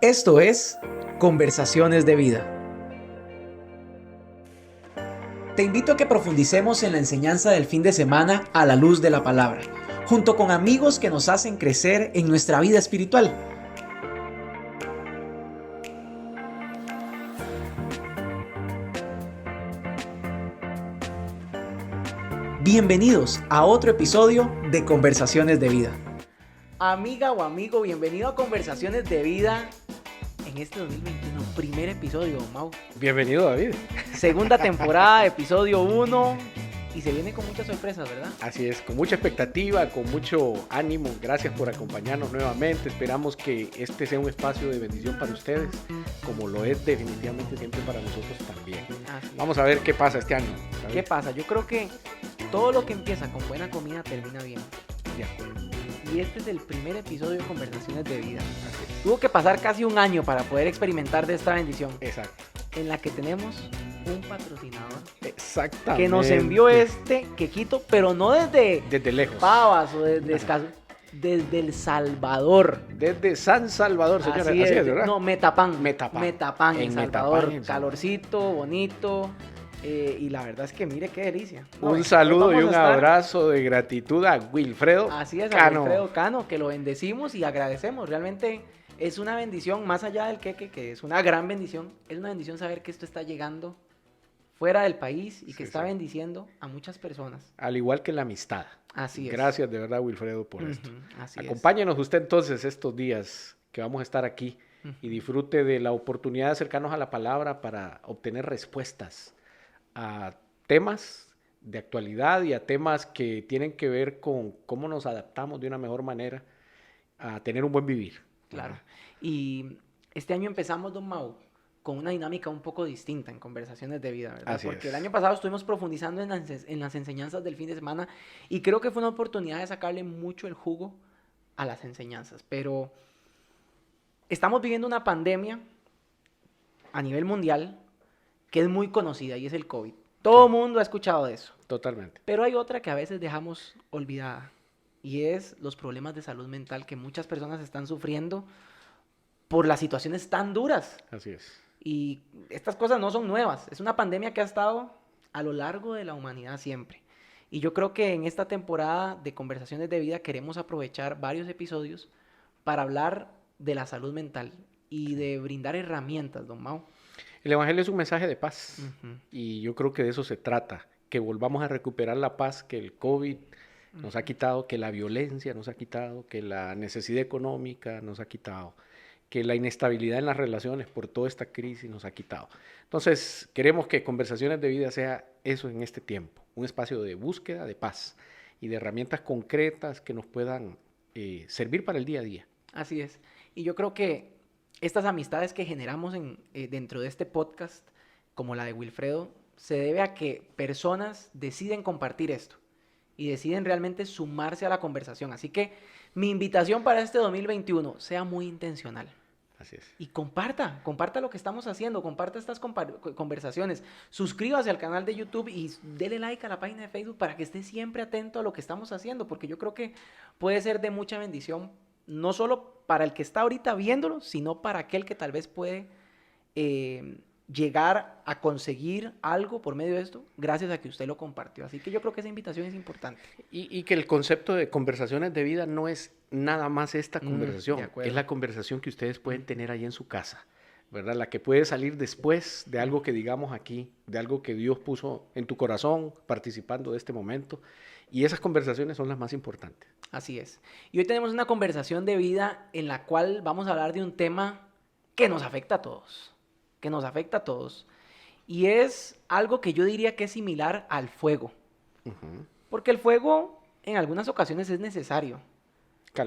Esto es Conversaciones de Vida. Te invito a que profundicemos en la enseñanza del fin de semana a la luz de la palabra, junto con amigos que nos hacen crecer en nuestra vida espiritual. Bienvenidos a otro episodio de Conversaciones de Vida. Amiga o amigo, bienvenido a Conversaciones de Vida en este 2021, primer episodio, Mau. Bienvenido, David. Segunda temporada, episodio 1, y se viene con muchas sorpresas, ¿verdad? Así es, con mucha expectativa, con mucho ánimo. Gracias por acompañarnos nuevamente. Esperamos que este sea un espacio de bendición para ustedes, como lo es definitivamente siempre para nosotros también. Vamos a ver qué pasa este año, David. ¿Qué pasa? Yo creo que todo lo que empieza con buena comida termina bien. De acuerdo. Y este es el primer episodio de Conversaciones de Vida. Tuvo que pasar casi un año para poder experimentar de esta bendición. Exacto. En la que tenemos un patrocinador. Exactamente. Que nos envió este quequito, pero no desde lejos. Pavas o desde desde El Salvador. Desde San Salvador, señora. Así es, ¿verdad? No, Metapán. Metapán, en Salvador. Metapán, Calorcito, bonito. Y la verdad es que mire qué delicia. Un saludo y un abrazo de gratitud a Wilfredo Cano. Así es, a Wilfredo Cano, que lo bendecimos y agradecemos. Realmente es una bendición, más allá del queque, que es una gran bendición. Es una bendición saber que esto está llegando fuera del país y que está bendiciendo a muchas personas. Al igual que la amistad. Así es. Gracias de verdad, Wilfredo, por esto. Así Acompáñenos usted entonces estos días que vamos a estar aquí y disfrute de la oportunidad de acercarnos a la palabra para obtener respuestas a temas de actualidad y a temas que tienen que ver con cómo nos adaptamos de una mejor manera a tener un buen vivir. Claro. Y este año empezamos, don Mau, con una dinámica un poco distinta en Conversaciones de Vida, ¿verdad? Así Porque es. el año pasado estuvimos profundizando en las enseñanzas del fin de semana y creo que fue una oportunidad de sacarle mucho el jugo a las enseñanzas. Pero estamos viviendo una pandemia a nivel mundial que es muy conocida y es el COVID. Todo el mundo ha escuchado de eso. Totalmente. Pero hay otra que a veces dejamos olvidada y es los problemas de salud mental que muchas personas están sufriendo por las situaciones tan duras. Así es. Y estas cosas no son nuevas. Es una pandemia que ha estado a lo largo de la humanidad siempre. Y yo creo que en esta temporada de Conversaciones de Vida queremos aprovechar varios episodios para hablar de la salud mental y de brindar herramientas, don Mau. El Evangelio es un mensaje de paz y yo creo que de eso se trata, que volvamos a recuperar la paz que el COVID nos ha quitado, que la violencia nos ha quitado, que la necesidad económica nos ha quitado, que la inestabilidad en las relaciones por toda esta crisis nos ha quitado. Entonces, queremos que Conversaciones de Vida sea eso en este tiempo, un espacio de búsqueda de paz y de herramientas concretas que nos puedan servir para el día a día. Así es. Y yo creo que estas amistades que generamos dentro de este podcast, como la de Wilfredo, se debe a que personas deciden compartir esto y deciden realmente sumarse a la conversación. Así que mi invitación para este 2021, sea muy intencional. Así es. Y comparta lo que estamos haciendo, comparta estas conversaciones. Suscríbase al canal de YouTube y dele like a la página de Facebook para que esté siempre atento a lo que estamos haciendo, porque yo creo que puede ser de mucha bendición, no solo para el que está ahorita viéndolo, sino para aquel que tal vez puede llegar a conseguir algo por medio de esto, gracias a que usted lo compartió. Así que yo creo que esa invitación es importante. Y que el concepto de Conversaciones de Vida no es nada más esta conversación, es la conversación que ustedes pueden tener ahí en su casa, ¿verdad? La que puede salir después de algo que digamos aquí, de algo que Dios puso en tu corazón participando de este momento. Y esas conversaciones son las más importantes. Así es. Y hoy tenemos una conversación de vida en la cual vamos a hablar de un tema que nos afecta a todos. Que nos afecta a todos. Y es algo que yo diría que es similar al fuego. Porque el fuego en algunas ocasiones es necesario.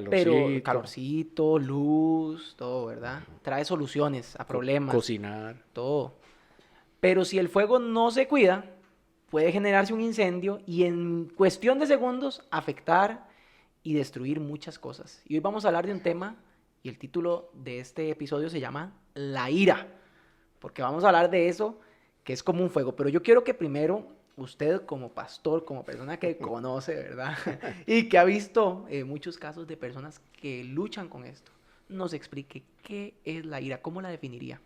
Pero calorcito, luz, todo, ¿verdad? Trae soluciones a problemas. Cocinar. Todo. Pero si el fuego no se cuida, puede generarse un incendio y en cuestión de segundos afectar y destruir muchas cosas. Y hoy vamos a hablar de un tema y el título de este episodio se llama La ira, porque vamos a hablar de eso que es como un fuego. Pero yo quiero que primero usted como pastor, como persona que conoce, ¿verdad? Y que ha visto muchos casos de personas que luchan con esto, nos explique qué es la ira, cómo la definiría.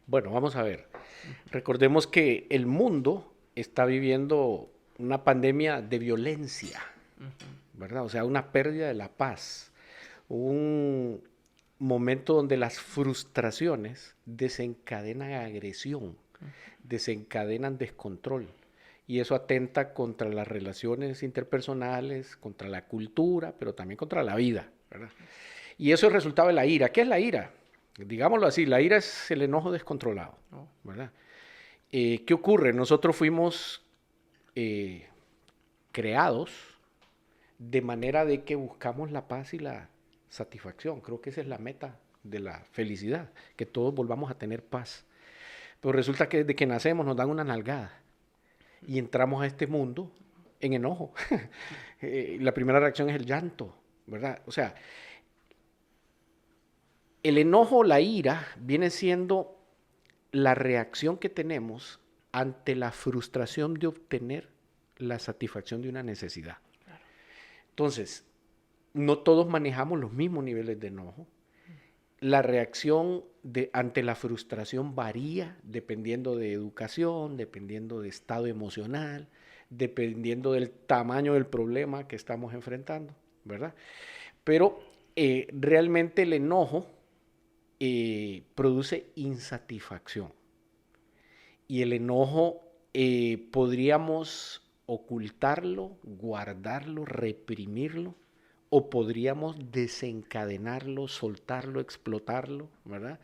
Bueno, vamos a ver. Recordemos que el mundo está viviendo una pandemia de violencia, ¿verdad? O sea, una pérdida de la paz, un momento donde las frustraciones desencadenan agresión, desencadenan descontrol. Y eso atenta contra las relaciones interpersonales, contra la cultura, pero también contra la vida, ¿verdad? Y eso es el resultado de la ira. ¿Qué es la ira? Digámoslo así, la ira es el enojo descontrolado, ¿verdad? ¿Qué ocurre? Nosotros fuimos creados de manera de que buscamos la paz y la satisfacción. Creo que esa es la meta de la felicidad, que todos volvamos a tener paz. Pero resulta que desde que nacemos nos dan una nalgada y entramos a este mundo en enojo. La primera reacción es el llanto, ¿verdad? O sea, el enojo, la ira, viene siendo la reacción que tenemos ante la frustración de obtener la satisfacción de una necesidad. Claro. Entonces, no todos manejamos los mismos niveles de enojo. La reacción ante la frustración varía dependiendo de educación, dependiendo de estado emocional, dependiendo del tamaño del problema que estamos enfrentando, ¿verdad? Pero realmente el enojo produce insatisfacción. Y el enojo podríamos ocultarlo, guardarlo, reprimirlo, o podríamos desencadenarlo, soltarlo, explotarlo, ¿verdad?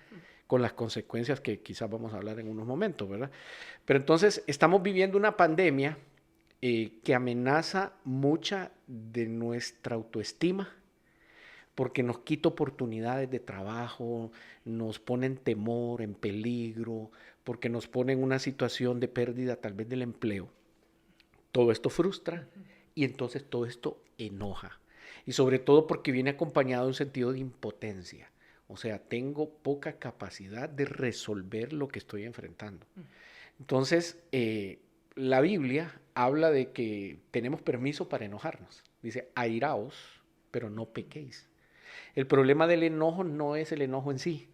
Con las consecuencias que quizás vamos a hablar en unos momentos, ¿verdad? Pero entonces estamos viviendo una pandemia que amenaza mucha de nuestra autoestima, porque nos quita oportunidades de trabajo, nos pone en temor, en peligro, porque nos pone en una situación de pérdida tal vez del empleo. Todo esto frustra y entonces todo esto enoja. Y sobre todo porque viene acompañado de un sentido de impotencia. O sea, tengo poca capacidad de resolver lo que estoy enfrentando. Entonces, la Biblia habla de que tenemos permiso para enojarnos. Dice, airaos, pero no pequéis. El problema del enojo no es el enojo en sí,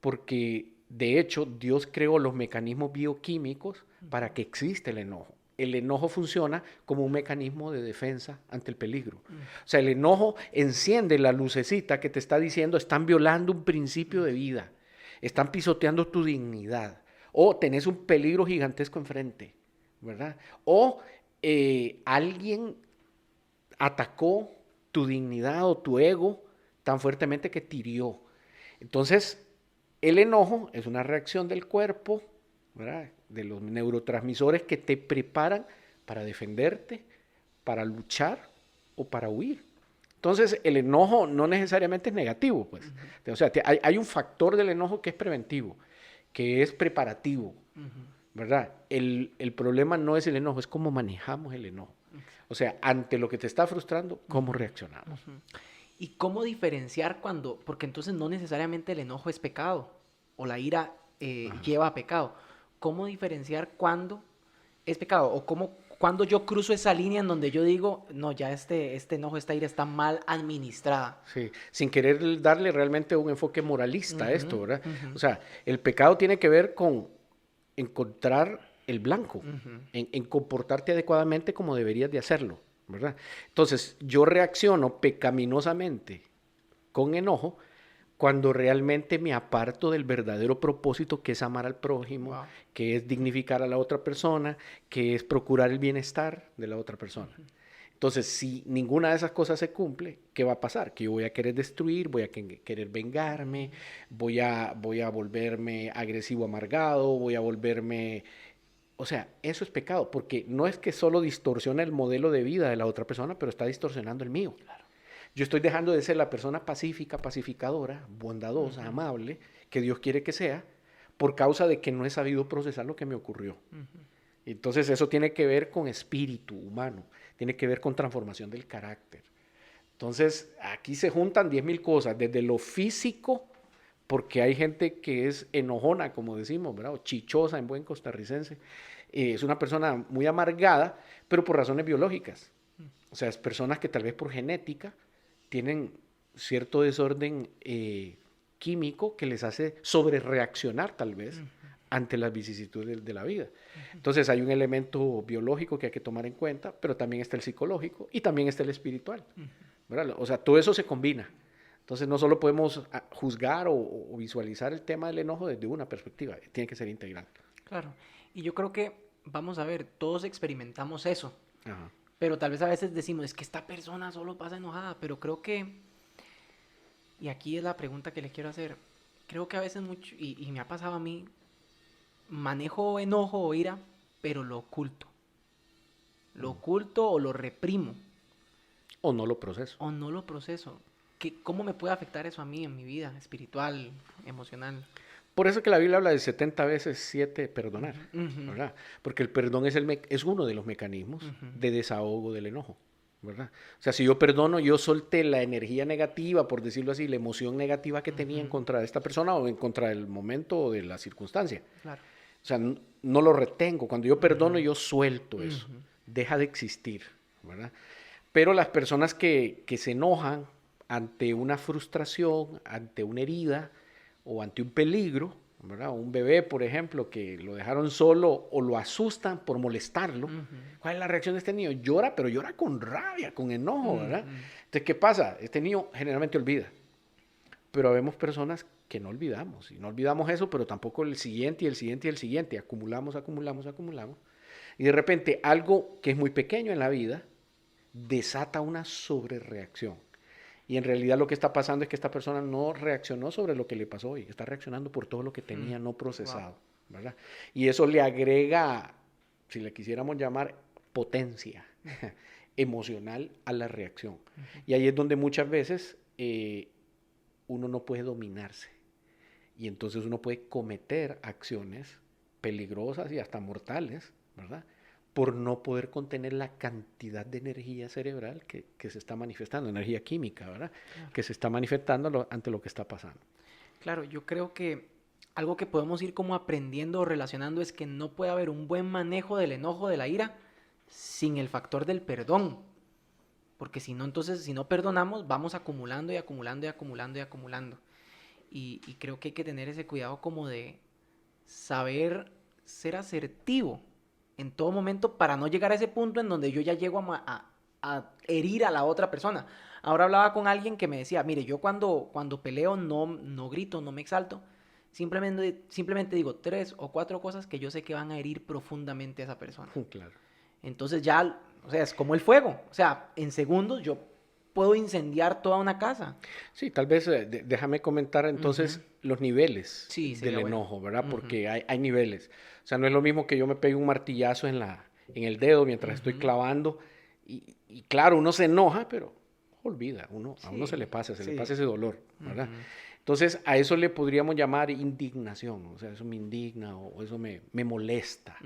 porque de hecho Dios creó los mecanismos bioquímicos para que exista el enojo. El enojo funciona como un mecanismo de defensa ante el peligro. O sea, el enojo enciende la lucecita que te está diciendo están violando un principio de vida, están pisoteando tu dignidad, o tenés un peligro gigantesco enfrente, ¿verdad? O alguien atacó tu dignidad o tu ego tan fuertemente que te hirió. Entonces, el enojo es una reacción del cuerpo, ¿verdad? De los neurotransmisores que te preparan para defenderte, para luchar o para huir. Entonces, el enojo no necesariamente es negativo, pues. O sea, hay un factor del enojo que es preventivo, que es preparativo, ¿verdad? El problema no es el enojo, es cómo manejamos el enojo. O sea, ante lo que te está frustrando, ¿cómo reaccionamos? ¿Y cómo diferenciar cuando, porque entonces no necesariamente el enojo es pecado o la ira lleva a pecado? ¿Cómo diferenciar cuándo es pecado o cuando yo cruzo esa línea en donde yo digo, no, ya este enojo, esta ira está mal administrada? Sí, sin querer darle realmente un enfoque moralista a esto, ¿verdad? O sea, el pecado tiene que ver con encontrar el blanco, en comportarte adecuadamente como deberías de hacerlo, ¿verdad? Entonces, yo reacciono pecaminosamente con enojo cuando realmente me aparto del verdadero propósito, que es amar al prójimo, que es dignificar a la otra persona, que es procurar el bienestar de la otra persona. Entonces, si ninguna de esas cosas se cumple, ¿qué va a pasar? Que yo voy a querer destruir, voy a querer vengarme, voy a volverme agresivo, amargado, voy a volverme... O sea, eso es pecado, porque no es que solo distorsiona el modelo de vida de la otra persona, pero está distorsionando el mío. Claro. Yo estoy dejando de ser la persona pacífica, pacificadora, bondadosa, amable, que Dios quiere que sea, por causa de que no he sabido procesar lo que me ocurrió. Entonces eso tiene que ver con espíritu humano, tiene que ver con transformación del carácter. Entonces aquí se juntan 10,000 cosas, desde lo físico, porque hay gente que es enojona, como decimos, ¿verdad? O chichosa en buen costarricense. Es una persona muy amargada, pero por razones biológicas. O sea, es personas que tal vez por genética tienen cierto desorden químico que les hace sobrereaccionar tal vez ante las vicisitudes de la vida. Entonces hay un elemento biológico que hay que tomar en cuenta, pero también está el psicológico y también está el espiritual, ¿verdad? O sea, todo eso se combina. Entonces no solo podemos juzgar o visualizar el tema del enojo desde una perspectiva, tiene que ser integral. Claro, y yo creo que, vamos a ver, todos experimentamos eso, Ajá. pero tal vez a veces decimos, es que esta persona solo pasa enojada, pero creo que, y aquí es la pregunta que le quiero hacer, creo que a veces mucho, y me ha pasado a mí, manejo enojo o ira, pero lo oculto. Lo oculto o lo reprimo. O no lo proceso. O no lo proceso. ¿Cómo me puede afectar eso a mí en mi vida espiritual, emocional? Por eso que la Biblia habla de 70 veces 7 perdonar, ¿verdad? Porque el perdón es uno de los mecanismos de desahogo del enojo, ¿verdad? O sea, si yo perdono, yo solté la energía negativa, por decirlo así, la emoción negativa que tenía en contra de esta persona o en contra del momento o de la circunstancia. Claro. O sea, no lo retengo. Cuando yo perdono, yo suelto eso. Deja de existir, ¿verdad? Pero las personas que se enojan ante una frustración, ante una herida o ante un peligro, ¿verdad? Un bebé, por ejemplo, que lo dejaron solo o lo asustan por molestarlo. ¿Cuál es la reacción de este niño? Llora, pero llora con rabia, con enojo, ¿verdad? Entonces, ¿qué pasa? Este niño generalmente olvida. Pero vemos personas que no olvidamos. Y no olvidamos eso, pero tampoco el siguiente y el siguiente y el siguiente. Acumulamos. Y de repente algo que es muy pequeño en la vida desata una sobrereacción. Y en realidad lo que está pasando es que esta persona no reaccionó sobre lo que le pasó hoy. Está reaccionando por todo lo que tenía no procesado, ¿verdad? Y eso le agrega, si le quisiéramos llamar, potencia emocional a la reacción. Y ahí es donde muchas veces uno no puede dominarse. Y entonces uno puede cometer acciones peligrosas y hasta mortales, ¿verdad? Por no poder contener la cantidad de energía cerebral que se está manifestando, energía química, ¿verdad? Claro. Que se está manifestando ante lo que está pasando. Claro, yo creo que algo que podemos ir como aprendiendo o relacionando es que no puede haber un buen manejo del enojo, de la ira, sin el factor del perdón. Porque si no, entonces, si no perdonamos, vamos acumulando y acumulando y acumulando y acumulando. Y creo que hay que tener ese cuidado como de saber ser asertivo en todo momento para no llegar a ese punto en donde yo ya llego a herir a la otra persona. Ahora hablaba con alguien que me decía, mire, yo cuando peleo no grito, no me exalto, simplemente digo 3 o 4 cosas que yo sé que van a herir profundamente a esa persona. Claro. Entonces ya, o sea, es como el fuego, o sea, en segundos yo puedo incendiar toda una casa. Sí, tal vez déjame comentar entonces los niveles del enojo, ¿verdad? Porque hay niveles. O sea, no es lo mismo que yo me pegue un martillazo en el dedo mientras estoy clavando. Y claro, uno se enoja, pero olvida, a uno se le pasa ese dolor, ¿verdad? Entonces, a eso le podríamos llamar indignación. O sea, eso me indigna o eso me molesta,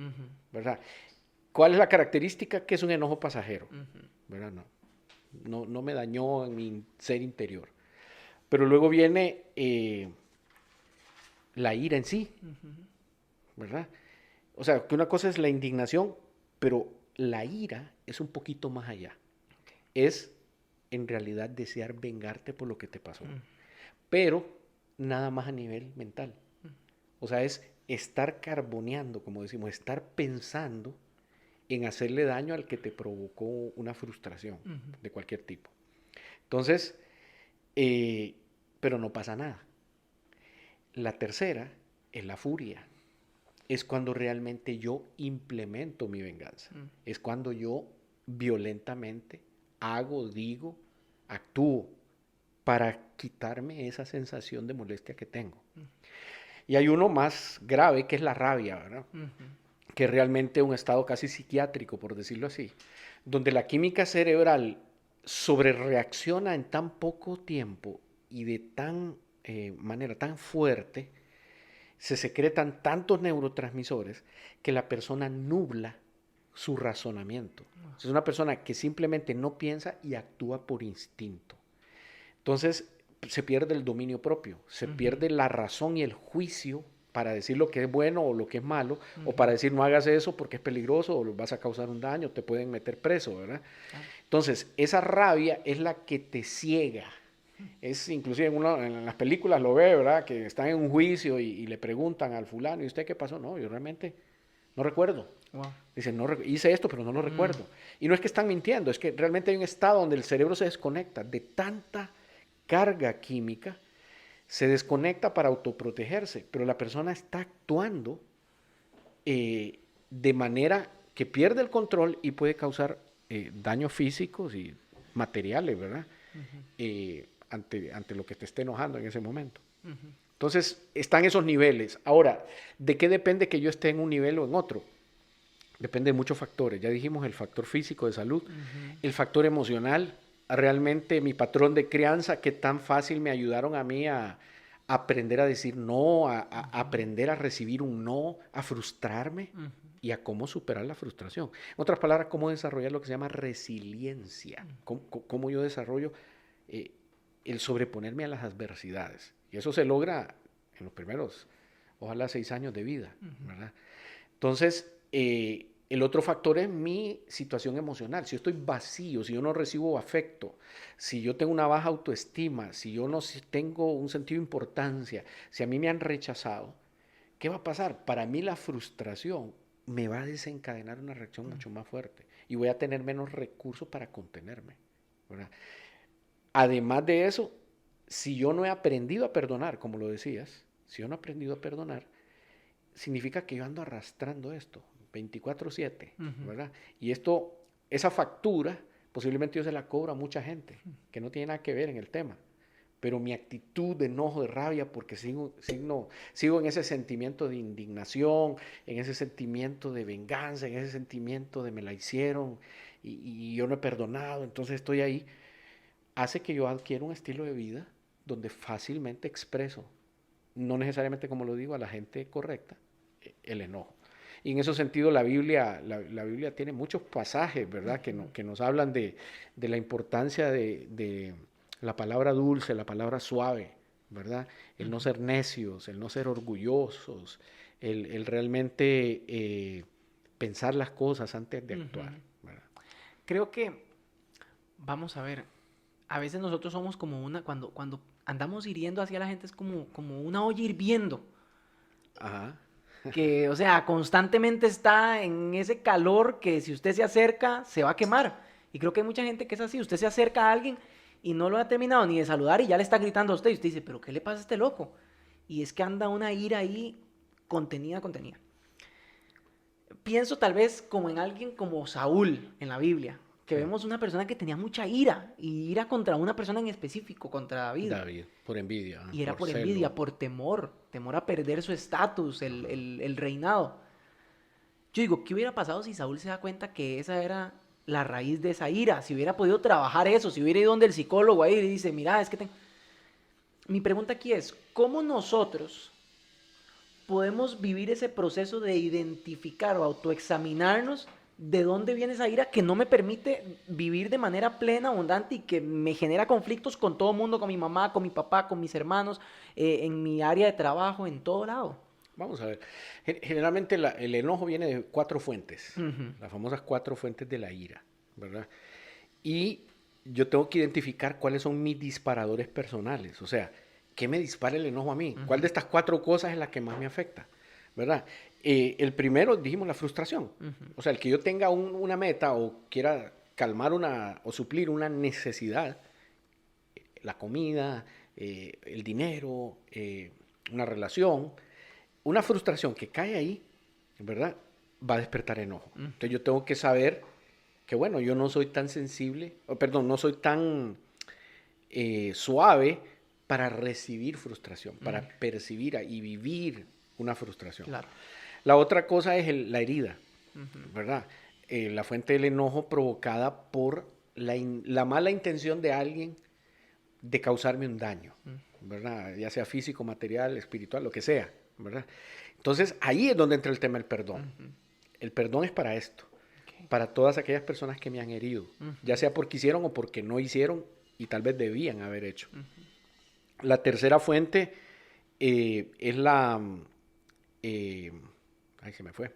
¿verdad? ¿Cuál es la característica? Que es un enojo pasajero, ¿verdad? No me dañó en mi ser interior. Pero luego viene la ira en sí, ¿verdad? O sea, que una cosa es la indignación, pero la ira es un poquito más allá. Es, en realidad, desear vengarte por lo que te pasó. Pero nada más a nivel mental. O sea, es estar carboneando, como decimos, estar pensando en hacerle daño al que te provocó una frustración de cualquier tipo. Entonces, pero no pasa nada. La tercera es la furia. Es cuando realmente yo implemento mi venganza. Es cuando yo violentamente hago, digo, actúo para quitarme esa sensación de molestia que tengo. Y hay uno más grave que es la rabia, ¿verdad? Que es realmente un estado casi psiquiátrico, por decirlo así, donde la química cerebral sobrereacciona en tan poco tiempo y de manera tan fuerte, se secretan tantos neurotransmisores que la persona nubla su razonamiento. Es una persona que simplemente no piensa y actúa por instinto. Entonces se pierde el dominio propio, se pierde la razón y el juicio para decir lo que es bueno o lo que es malo, o para decir no hagas eso porque es peligroso o vas a causar un daño, te pueden meter preso, ¿verdad? Entonces, esa rabia es la que te ciega, Es inclusive en las películas lo ve, ¿verdad? Que están en un juicio y le preguntan al fulano, ¿y usted qué pasó? No, yo realmente no recuerdo. Wow. Dicen, no, hice esto, pero no lo recuerdo. Y no es que están mintiendo, es que realmente hay un estado donde el cerebro se desconecta de tanta carga química, se desconecta para autoprotegerse, pero la persona está actuando de manera que pierde el control y puede causar daños físicos y materiales, ¿verdad? Ante lo que te esté enojando en ese momento. Entonces, están esos niveles. Ahora, ¿de qué depende que yo esté en un nivel o en otro? Depende de muchos factores. Ya dijimos el factor físico de salud, el factor emocional, realmente mi patrón de crianza, qué tan fácil me ayudaron a mí a aprender a decir no, a aprender a recibir un no, a frustrarme y a cómo superar la frustración. En otras palabras, cómo desarrollar lo que se llama resiliencia, cómo yo desarrollo el sobreponerme a las adversidades. Y eso se logra en los primeros, ojalá, 6 años de vida, ¿verdad? Entonces, el otro factor es mi situación emocional. Si yo estoy vacío, si yo no recibo afecto, si yo tengo una baja autoestima, si yo no tengo un sentido de importancia, si a mí me han rechazado, ¿qué va a pasar? Para mí la frustración me va a desencadenar una reacción mucho más fuerte y voy a tener menos recursos para contenerme, ¿verdad? Además de eso, si yo no he aprendido a perdonar, como lo decías, si yo no he aprendido a perdonar, significa que yo ando arrastrando esto 24/7, ¿verdad? Y esto, esa factura, posiblemente yo se la cobro a mucha gente que no tiene nada que ver en el tema. Pero mi actitud de enojo, de rabia, porque sigo en ese sentimiento de indignación, en ese sentimiento de venganza, en ese sentimiento de me la hicieron y yo no he perdonado, entonces estoy ahí, hace que yo adquiera un estilo de vida donde fácilmente expreso, no necesariamente como lo digo, a la gente correcta, el enojo. Y en ese sentido la Biblia tiene muchos pasajes, ¿verdad? Que nos hablan de la importancia de la palabra dulce, la palabra suave, ¿verdad? El no ser necios, el no ser orgullosos, el realmente pensar las cosas antes de actuar, ¿verdad? Creo que, vamos a ver, a veces nosotros somos como cuando andamos hiriendo hacia la gente es como una olla hirviendo. Ajá. Que, o sea, constantemente está en ese calor que si usted se acerca, se va a quemar. Y creo que hay mucha gente que es así. Usted se acerca a alguien y no lo ha terminado ni de saludar y ya le está gritando a usted. Y usted dice, ¿pero qué le pasa a este loco? Y es que anda una ira ahí contenida, contenida. Pienso tal vez como en alguien como Saúl en la Biblia, que Sí. vemos una persona que tenía mucha ira, y ira contra una persona en específico, contra David. David, por envidia, Y era por por celo. envidia, por temor a perder su estatus, el reinado. Yo digo, ¿qué hubiera pasado si Saúl se da cuenta que esa era la raíz de esa ira? Si hubiera podido trabajar eso, si hubiera ido donde el psicólogo ahí y dice, mira, es que Mi pregunta aquí es, ¿cómo nosotros podemos vivir ese proceso de identificar o autoexaminarnos de dónde viene esa ira que no me permite vivir de manera plena, abundante y que me genera conflictos con todo el mundo, con mi mamá, con mi papá, con mis hermanos, en mi área de trabajo, en todo lado? Vamos a ver. Generalmente el enojo viene de 4 fuentes, Ujú. las famosas 4 fuentes de la ira, ¿verdad? Y yo tengo que identificar cuáles son mis disparadores personales, o sea, ¿qué me dispara el enojo a mí? ¿Cuál de estas 4 cosas es la que más me afecta? ¿Verdad? El primero, dijimos, la frustración. O sea, el que yo tenga una meta o quiera calmar o suplir una necesidad, la comida, el dinero, una relación, una frustración que cae ahí, ¿verdad? Va a despertar enojo. Entonces yo tengo que saber que, bueno, yo no soy tan sensible, perdón, no soy tan suave para recibir frustración, para percibir y vivir una frustración. Claro. La otra cosa es la herida, ¿verdad? La fuente del enojo provocada por la mala intención de alguien de causarme un daño, ¿verdad? Ya sea físico, material, espiritual, lo que sea, ¿verdad? Entonces, ahí es donde entra el tema del perdón. El perdón es para esto, Okay. para todas aquellas personas que me han herido, ya sea porque hicieron o porque no hicieron y tal vez debían haber hecho. La tercera fuente es ay, se me fue.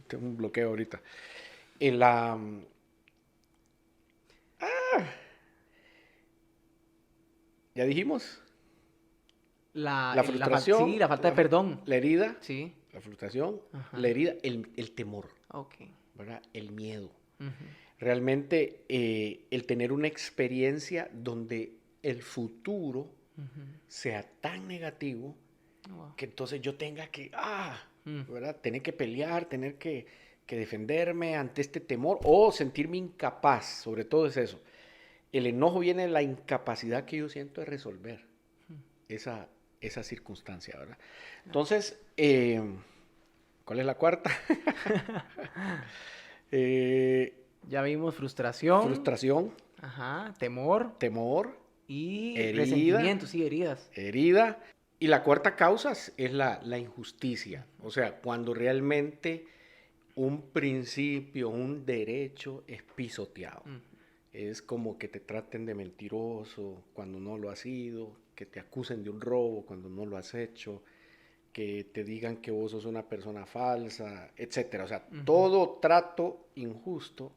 Tengo un bloqueo ahorita. La... Ya dijimos. La frustración. Sí, la falta de perdón. La herida. Sí. La frustración. Ajá. La herida. El temor. Ok. ¿Verdad? El miedo. Uh-huh. Realmente el tener una experiencia donde el futuro sea tan negativo que entonces yo tenga que, ¿verdad? Tener que pelear, tener que defenderme ante este temor o sentirme incapaz, sobre todo es eso. El enojo viene de la incapacidad que yo siento de resolver esa circunstancia, ¿verdad? Entonces, ¿cuál es la cuarta? Ya vimos frustración. Frustración. Ajá, temor. Temor. Y herida, resentimientos, sí, heridas. Herida. Y la cuarta causa es la injusticia. O sea, cuando realmente un principio, un derecho es pisoteado. Es como que te traten de mentiroso cuando no lo has sido, que te acusen de un robo cuando no lo has hecho, que te digan que vos sos una persona falsa, etcétera. O sea, todo trato injusto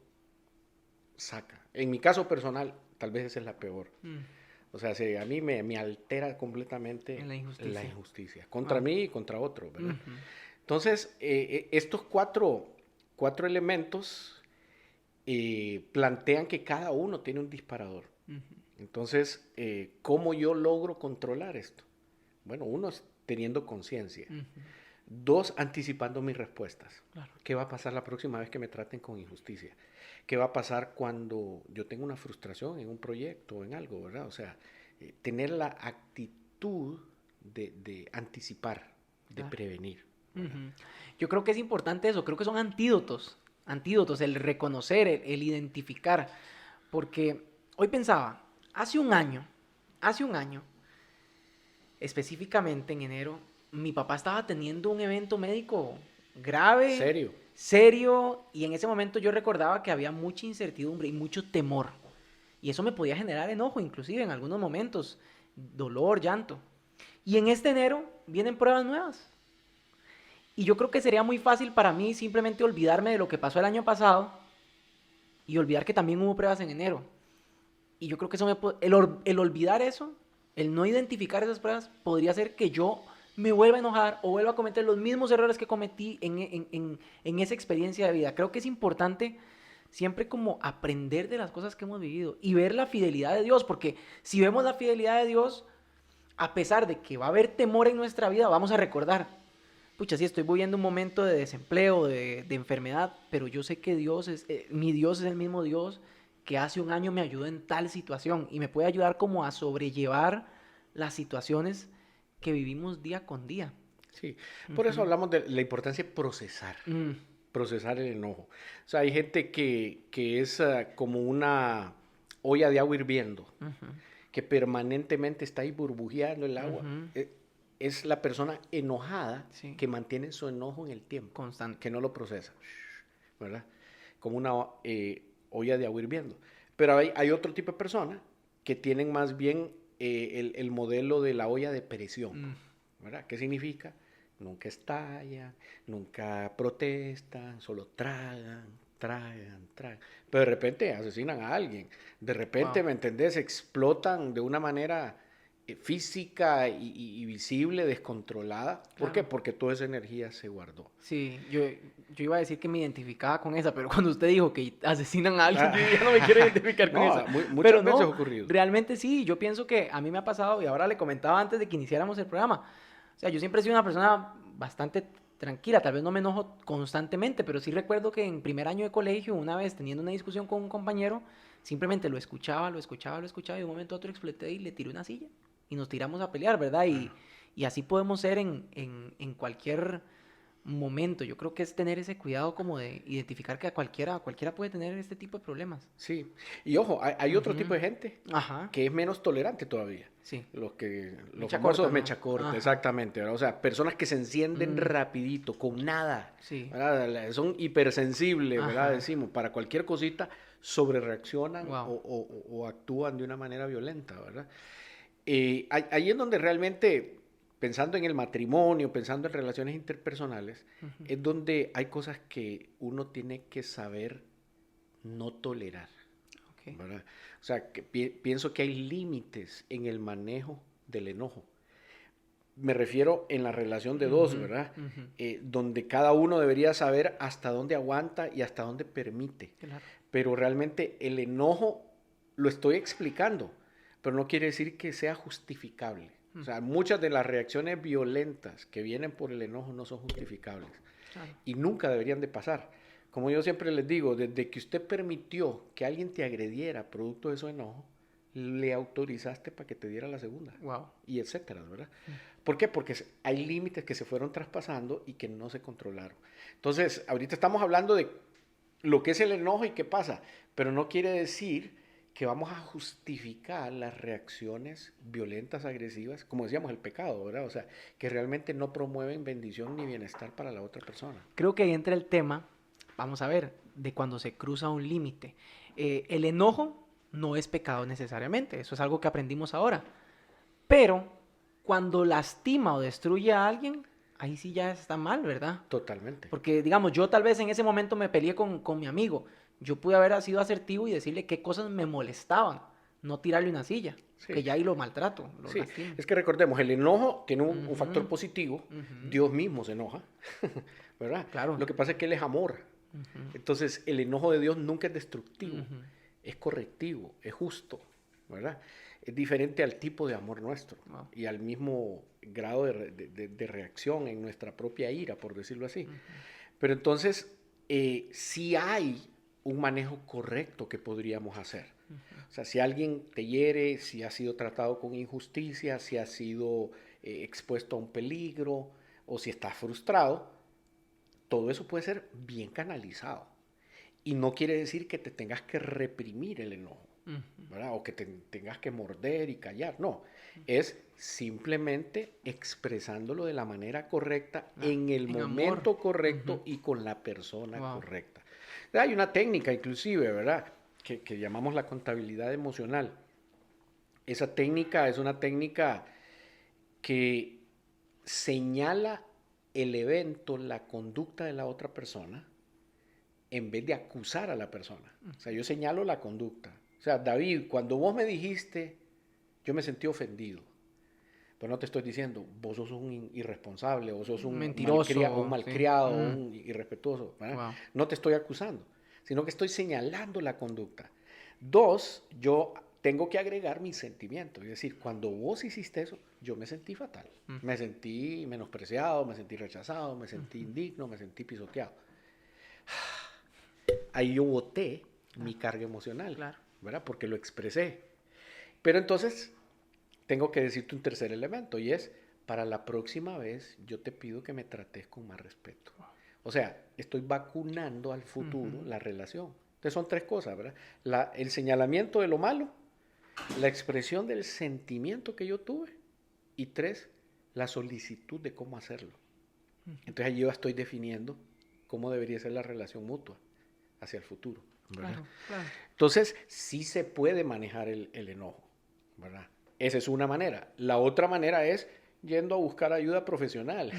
saca. En mi caso personal, tal vez esa es la peor. O sea, a mí me altera completamente la injusticia. Contra mí y contra otro, ¿verdad? Entonces, estos cuatro elementos plantean que cada uno tiene un disparador. Entonces, ¿cómo yo logro controlar esto? Bueno, uno es teniendo conciencia. Dos, anticipando mis respuestas. Claro. ¿Qué va a pasar la próxima vez que me traten con injusticia? ¿Qué va a pasar cuando yo tenga una frustración en un proyecto o en algo, ¿verdad? O sea, tener la actitud de anticipar, de prevenir. Yo creo que es importante eso, creo que son antídotos, el reconocer, el identificar, porque hoy pensaba, hace un año, específicamente en enero, mi papá estaba teniendo un evento médico grave, serio, y en ese momento yo recordaba que había mucha incertidumbre y mucho temor. Y eso me podía generar enojo, inclusive en algunos momentos, dolor, llanto. Y en este enero vienen pruebas nuevas. Y yo creo que sería muy fácil para mí simplemente olvidarme de lo que pasó el año pasado y olvidar que también hubo pruebas en enero. Y yo creo que el olvidar eso, el no identificar esas pruebas, podría hacer que yo me vuelva a enojar o vuelva a cometer los mismos errores que cometí en esa experiencia de vida. Creo que es importante siempre como aprender de las cosas que hemos vivido y ver la fidelidad de Dios, porque si vemos la fidelidad de Dios, a pesar de que va a haber temor en nuestra vida, vamos a recordar, pucha, sí, estoy viviendo un momento de desempleo, de enfermedad, pero yo sé que mi Dios es el mismo Dios que hace un año me ayudó en tal situación y me puede ayudar como a sobrellevar las situaciones que vivimos día con día. Sí, por eso hablamos de la importancia de procesar. Procesar el enojo. O sea, hay gente que es como una olla de agua hirviendo, que permanentemente está ahí burbujeando el agua. Es la persona enojada que mantiene su enojo en el tiempo. Constante. Que no lo procesa, ¿verdad? Como una olla de agua hirviendo. Pero hay otro tipo de personas que tienen más bien el modelo de la olla de presión, ¿verdad? ¿Qué significa? Nunca estallan, nunca protestan, solo tragan. Pero de repente asesinan a alguien. De repente, ¿me entendés? Explotan de una manera física y visible, descontrolada. ¿Por qué? Porque toda esa energía se guardó. Sí, yo iba a decir que me identificaba con esa, pero cuando usted dijo que asesinan a alguien, yo ya no me quiero identificar con esa. Muchas veces ha ocurrido. Realmente sí, yo pienso que a mí me ha pasado, y ahora le comentaba antes de que iniciáramos el programa, o sea, yo siempre he sido una persona bastante tranquila, tal vez no me enojo constantemente, pero sí recuerdo que en primer año de colegio, una vez teniendo una discusión con un compañero, simplemente lo escuchaba, y de un momento a otro exploté y le tiré una silla y nos tiramos a pelear, ¿verdad? Y así podemos ser en cualquier momento. Yo creo que es tener ese cuidado como de identificar que cualquiera puede tener este tipo de problemas. Sí, y ojo, hay otro tipo de gente que es menos tolerante todavía. Sí. Los mecha famosos corta, mecha corta, exactamente, ¿verdad? O sea, personas que se encienden rapidito, con nada, sí. ¿verdad? Son hipersensibles, ¿verdad? Decimos, para cualquier cosita sobrereaccionan o actúan de una manera violenta, ¿verdad? Ahí es donde realmente, pensando en el matrimonio, pensando en relaciones interpersonales, es donde hay cosas que uno tiene que saber no tolerar. ¿verdad? O sea, que pienso que hay límites en el manejo del enojo. Me refiero en la relación de dos, ¿verdad? Donde cada uno debería saber hasta dónde aguanta y hasta dónde permite. Claro. Pero realmente el enojo lo estoy explicando, pero no quiere decir que sea justificable. O sea, muchas de las reacciones violentas que vienen por el enojo no son justificables. Claro. Y nunca deberían de pasar. Como yo siempre les digo, desde que usted permitió que alguien te agrediera producto de su enojo, le autorizaste para que te diera la segunda. Wow. Y etcétera, ¿verdad? ¿Por qué? Porque hay límites que se fueron traspasando y que no se controlaron. Entonces, ahorita estamos hablando de lo que es el enojo y qué pasa, pero no quiere decir que vamos a justificar las reacciones violentas, agresivas, como decíamos, el pecado, ¿verdad? O sea, que realmente no promueven bendición ni bienestar para la otra persona. Creo que ahí entra el tema, vamos a ver, de cuando se cruza un límite. El enojo no es pecado necesariamente, eso es algo que aprendimos ahora. Pero cuando lastima o destruye a alguien, ahí sí ya está mal, ¿verdad? Totalmente. Porque, digamos, yo tal vez en ese momento me peleé con mi amigo. Yo pude haber sido asertivo y decirle qué cosas me molestaban, no tirarle una silla, Sí. que ya ahí lo maltrato, lo Sí, lastimo. es que recordemos, el enojo tiene un factor positivo, Dios mismo se enoja, ¿verdad? Claro. Lo que pasa es que Él es amor, entonces el enojo de Dios nunca es destructivo, es correctivo, es justo, ¿verdad? Es diferente al tipo de amor nuestro y al mismo grado de reacción en nuestra propia ira, por decirlo así. Pero entonces, sí hay un manejo correcto que podríamos hacer. O sea, si alguien te hiere, si ha sido tratado con injusticia, si ha sido expuesto a un peligro o si está frustrado, todo eso puede ser bien canalizado. Y no quiere decir que te tengas que reprimir el enojo, ¿verdad? O que te tengas que morder y callar. No, es simplemente expresándolo de la manera correcta, en el momento amor. Correcto y con la persona correcta. Hay una técnica inclusive, ¿verdad? Que llamamos la contabilidad emocional. Esa técnica es una técnica que señala el evento, la conducta de la otra persona, en vez de acusar a la persona. O sea, yo señalo la conducta. O sea, David, cuando vos me dijiste, yo me sentí ofendido. Pero no te estoy diciendo, vos sos un irresponsable, o sos un mentiroso, un malcriado, sí. Un irrespetuoso. Wow. No te estoy acusando, sino que estoy señalando la conducta. Dos, yo tengo que agregar mi sentimiento. Es decir, cuando vos hiciste eso, yo me sentí fatal. Me sentí menospreciado, me sentí rechazado, me sentí indigno, me sentí pisoteado. Ahí yo boté mi carga emocional, ¿verdad? Porque lo expresé. Pero entonces tengo que decirte un tercer elemento y es, para la próxima vez yo te pido que me trates con más respeto. O sea, estoy vacunando al futuro la relación. Entonces son tres cosas, ¿verdad? El señalamiento de lo malo, la expresión del sentimiento que yo tuve y tres, la solicitud de cómo hacerlo. Entonces allí yo estoy definiendo cómo debería ser la relación mutua hacia el futuro, ¿verdad? Claro. Entonces sí se puede manejar el enojo, ¿verdad? Esa es una manera. La otra manera es yendo a buscar ayuda profesional.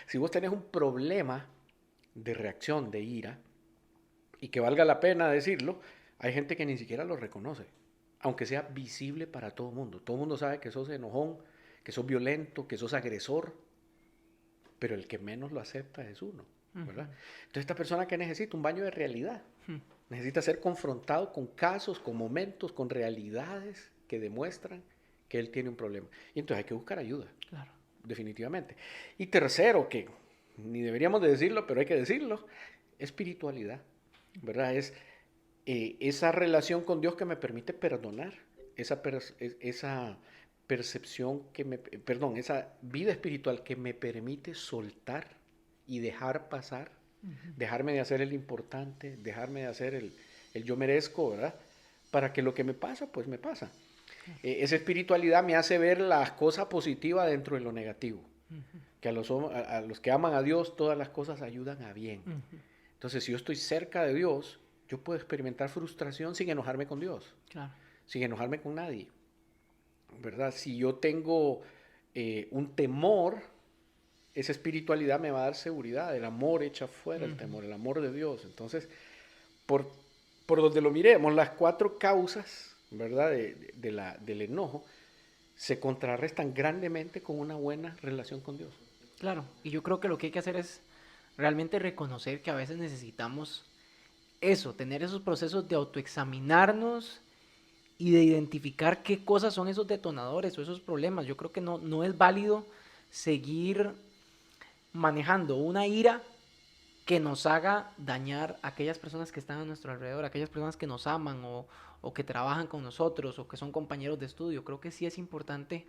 Si vos tenés un problema de reacción, de ira, y que valga la pena decirlo, hay gente que ni siquiera lo reconoce, aunque sea visible para todo el mundo. Todo el mundo sabe que sos enojón, que sos violento, que sos agresor, pero el que menos lo acepta es uno, ¿verdad? Entonces esta persona que necesita un baño de realidad, necesita ser confrontado con casos, con momentos, con realidades que demuestran que él tiene un problema. Y entonces hay que buscar ayuda, claro, definitivamente. Y tercero, que ni deberíamos de decirlo, pero hay que decirlo, espiritualidad, ¿verdad? Es esa relación con Dios que me permite perdonar, esa percepción esa vida espiritual que me permite soltar y dejar pasar, dejarme de hacer el importante, dejarme de hacer el yo merezco, ¿verdad? Para que lo que me pasa, pues me pasa. Esa espiritualidad me hace ver las cosas positivas dentro de lo negativo. Que a los que aman a Dios, todas las cosas ayudan a bien. Entonces, si yo estoy cerca de Dios, yo puedo experimentar frustración sin enojarme con Dios. Claro. Sin enojarme con nadie, ¿verdad? Si yo tengo un temor, esa espiritualidad me va a dar seguridad. El amor echa fuera el temor, el amor de Dios. Entonces, por por donde lo miremos, las 4 causas, ¿verdad? Del enojo se contrarrestan grandemente con una buena relación con Dios. Claro, y yo creo que lo que hay que hacer es realmente reconocer que a veces necesitamos eso, tener esos procesos de autoexaminarnos y de identificar qué cosas son esos detonadores o esos problemas. Yo creo que no es válido seguir manejando una ira que nos haga dañar a aquellas personas que están a nuestro alrededor, aquellas personas que nos aman o que trabajan con nosotros o que son compañeros de estudio. Creo que sí es importante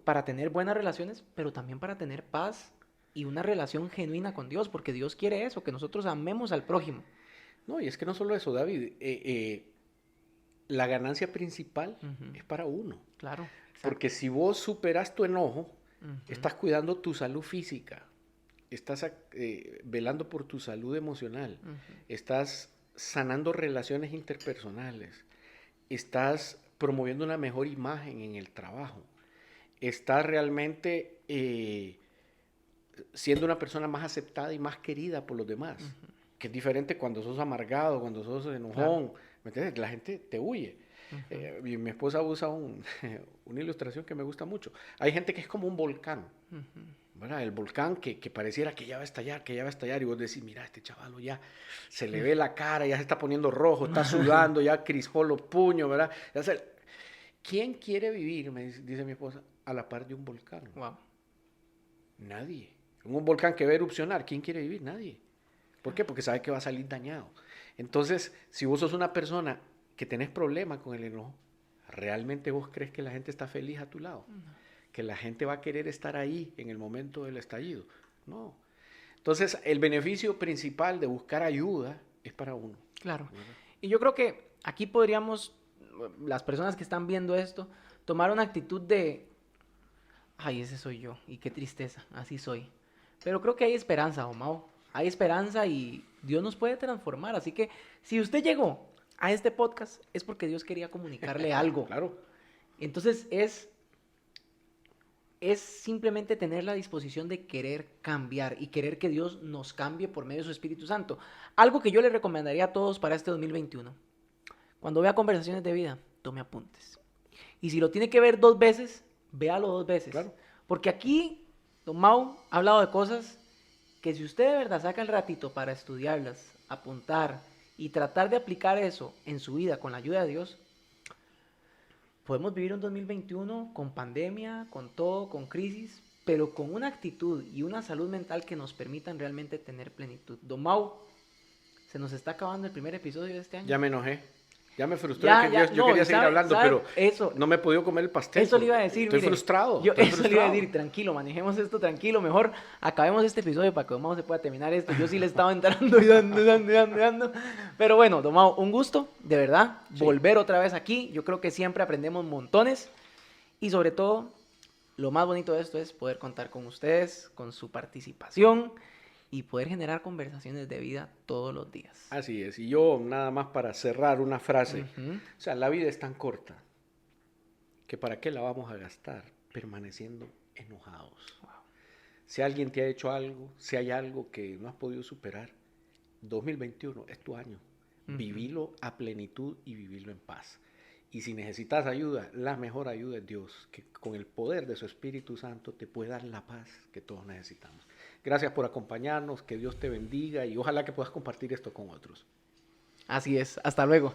para tener buenas relaciones, pero también para tener paz y una relación genuina con Dios, porque Dios quiere eso, que nosotros amemos al prójimo. No, y es que no solo eso, David, la ganancia principal es para uno. Claro. Porque si vos superas tu enojo, estás cuidando tu salud física, estás velando por tu salud emocional, estás sanando relaciones interpersonales, estás promoviendo una mejor imagen en el trabajo, estás realmente siendo una persona más aceptada y más querida por los demás, que es diferente cuando sos amargado, cuando sos enojón, ¿me entiendes? La gente te huye. Mi esposa usa una ilustración que me gusta mucho. Hay gente que es como un volcán, ¿verdad? El volcán que pareciera que ya va a estallar, y vos decís, mira, este chavalo ya se le ve la cara, ya se está poniendo rojo, está sudando, ya crispó los puños, ¿verdad? ¿Quién quiere vivir, me dice mi esposa, a la par de un volcán? Wow. Nadie. Un volcán que va a erupcionar, ¿quién quiere vivir? Nadie. ¿Por qué? Porque sabe que va a salir dañado. Entonces, si vos sos una persona que tenés problemas con el enojo, ¿realmente vos crees que la gente está feliz a tu lado? Que la gente va a querer estar ahí en el momento del estallido. No. Entonces, el beneficio principal de buscar ayuda es para uno. Claro. ¿Verdad? Y yo creo que aquí podríamos, las personas que están viendo esto, tomar una actitud de, ay, ese soy yo, y qué tristeza, así soy. Pero creo que hay esperanza, Omao. Hay esperanza y Dios nos puede transformar. Así que si usted llegó a este podcast es porque Dios quería comunicarle algo. Claro. Entonces es simplemente tener la disposición de querer cambiar y querer que Dios nos cambie por medio de su Espíritu Santo. Algo que yo le recomendaría a todos para este 2021. Cuando vea conversaciones de vida, tome apuntes. Y si lo tiene que ver 2 veces, véalo 2 veces. Claro. Porque aquí, Don Mau ha hablado de cosas que si usted de verdad saca el ratito para estudiarlas, apuntar y tratar de aplicar eso en su vida con la ayuda de Dios, podemos vivir un 2021 con pandemia, con todo, con crisis, pero con una actitud y una salud mental que nos permitan realmente tener plenitud. Don Mau, se nos está acabando el primer episodio de este año. Ya me enojé. Ya me frustré, yo quería seguir hablando, pero no me he podido comer el pastel. Eso le iba a decir. Estoy frustrado. Eso le iba a decir, tranquilo, manejemos esto tranquilo, mejor acabemos este episodio para que Don Mau se pueda terminar esto. Yo sí le estaba entrando y dando. Pero bueno, Don Mau, un gusto, de verdad, volver otra vez aquí. Yo creo que siempre aprendemos montones y sobre todo, lo más bonito de esto es poder contar con ustedes, con su participación y poder generar conversaciones de vida todos los días. Así es. Y yo, nada más para cerrar una frase. O sea, la vida es tan corta que ¿para qué la vamos a gastar permaneciendo enojados? Wow. Si alguien te ha hecho algo, si hay algo que no has podido superar, 2021 es tu año. Vivilo a plenitud y vivirlo en paz. Y si necesitas ayuda, la mejor ayuda es Dios, que con el poder de su Espíritu Santo te puede dar la paz que todos necesitamos. Gracias por acompañarnos, que Dios te bendiga y ojalá que puedas compartir esto con otros. Así es, hasta luego.